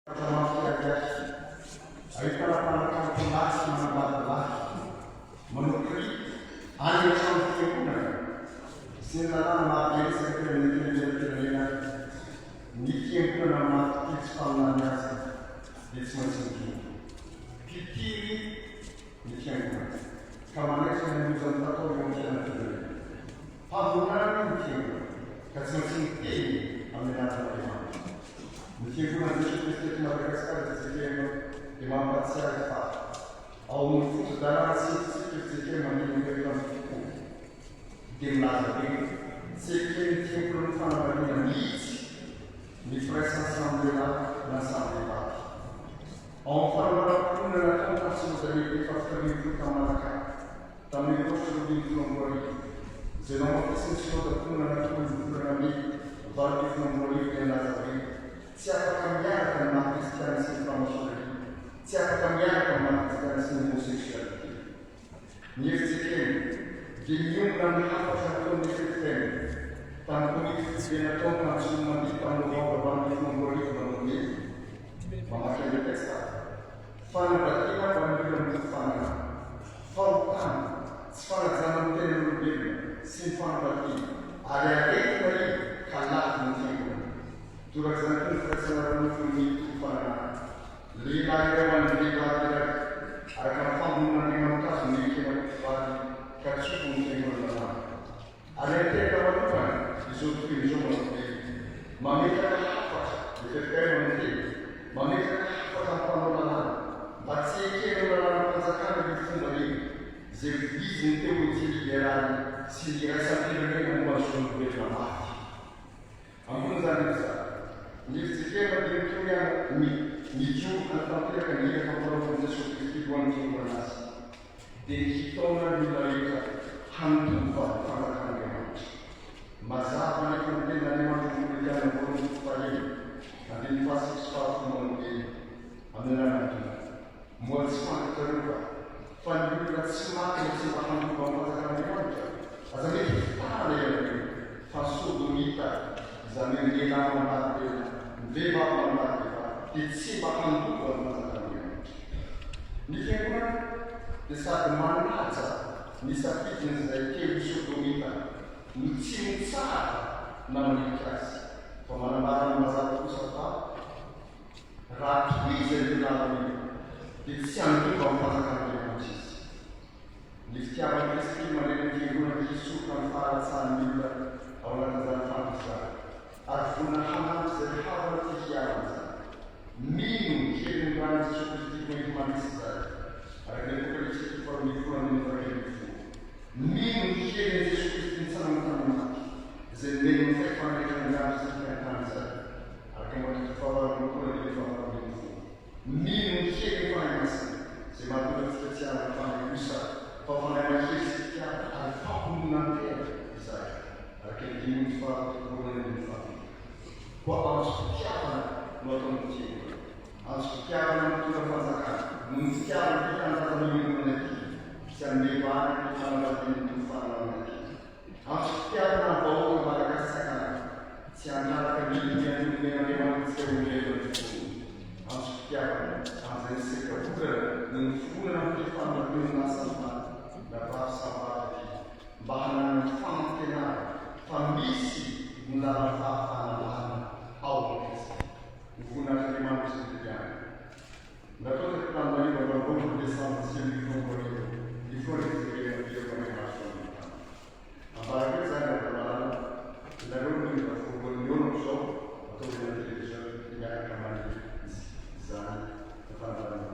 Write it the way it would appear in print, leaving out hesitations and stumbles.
Ahitana mpanakanto lasy manambady lasy manokry any an-trano fiangonana sy ny lalàna mahabesaky firenena ny fiangonana maty tsy faminany azy dia tsy maintsy mitombo pitiry ny fiangonana ka manaitra ny anozany tatao eo amin'ny fianakaviana famonana ny fiangonana ka tsy maintsy miteny amin'ny anaran'Andriamanitra. Ny fiangonana Jesoa Kristy eto Madagasikara tsika dia mampatsiahy fa ao amin'ny foto-dalàna tsika mandeha amin'ny tokoa dia milaza be tsika ny fiangonana fanambadiana mihitsy ny frères assemblés na assemblées. Ao amin'ny fanambaram-ponina natao tamin'ny efa tamanaka tamin'ny roapolo izay namafisy ny synodam-ponina natao ny volana May valo dia milaza be tsy afaka miaraka ny maha-kristiana sy ny franc-maçonnerie, tsy afaka miaraka ny maha-kristiana sy ny homosexualité. Ny efitrikeny dia miombona amin'ny hafatra nataon'ny efitrikeny tamin'ny komity natao tamin'ny mandihy tamin'ny novembre mamaky amin'ny texte fanambadiana ho an'ireo amin'ny fanana fahotana tsy fanajana amin'ny tenan'olombelona sy ny fanambadiana ary aretina io ka lafy ny fiangonana. Torak'izany koa ny firaisana ny fanana lehilahy iray ho an'ny lehilahy iray araka ny famonoan'Andriamanitra azy ny ekena mpivady ka tsoko ny fiangonana lalàna. Ary ateka manokana izao tokoy izao manobe mametaka hafatra ny fefikaina manoteny mametaka hafatra ny mpanao lalàna mba tsy ekena lalàna mpanjakana ny fomba eny izay vizy ny teolojia liberale sy ny raisam-pirenena momba ny zon'olombelona maty. Ambon'izany izany ny efitrikena dia mitony mijoro tanteraka ny eraka mpanaovan'i Jesoa Kristy lohan'ny fiangonana azy dia ny hitaona ny olona rehetra hanotomba ny fanjakan'Andriamanitra. Mazava nefa ny tenan'Andriamanitra ny olona voalohany fahiny andiny fasika sy fahafolo manodely amin'ny anarana moa tsy fantatrareo fa ny olona tsy maty no tsy mba hanotomba ny fanjakan'Andriamanitra aza mety fitana ianareo fa sodomita izany hoe lehilahy manambady ny vehivavy manambady dia tsy mba hanotomba ny fanjakan'Andriamanitra. Ny fiangonana dia sady manaja ny safidiny izay telo sodomita no tsy mitsara na manetika azy fa manambara ny mazava kosa fa raha tohiza ny lalàna dia tsy hanotomba ny fanjakan'Andriamanitra izy. Ny fitiavan'i Kristy maneno ny fiangonana hisoka ny fahalatsahan'ny olona ao anatin'izany fampizarana ary vonina hanampy izay havana ty fiavana izany. Mino ny heliny rano Jesoa Kristy hoenty manisy izany araka ny Apokalipsy 4:24. Mino ny heliny Jesoa Kristy nitsanana tamin'ny maty izay nomeny ny faifandraikana andriamanitra sy fiantany izany araka ny Matteo 4:24. Mino ny heliny fanahy masina izay mahatonga fitiatsiahana fanahy kosa fa fanahy mahely sy fitiavana ary famononantena izay araka ny 5:1. Koa azo fitiavana no ataon'ny fiangonana, azo fitiavana no tonga fanjakana no ny fitiavana fitanjana fiangonana ity sy amin'ny lehivavy ny fanambadiana ny fananana ity. Azo fitiavana ny vahoaka Madagasikara tsy hanaraka ny Andriamanitra sy olombelona fotsiny. Azo fitiavana amin'izay seka volana no ny volana amin'ny fanambadiana asam-bady na vavy sambady ity mba hanana ny famantenana fa misy ny lalàna fahafanana ao amin'ny Kristy. Ny voninahitry'Andriamanitra sy ny fidiana. Natao teto tamin'ny 9 Desambra sy ny 2020 ny fotoana fiangonana ambarako hoe zany lalàna ianareo no voalohany eo zao atao eny televizion miaraka mandeha izany fanambarana.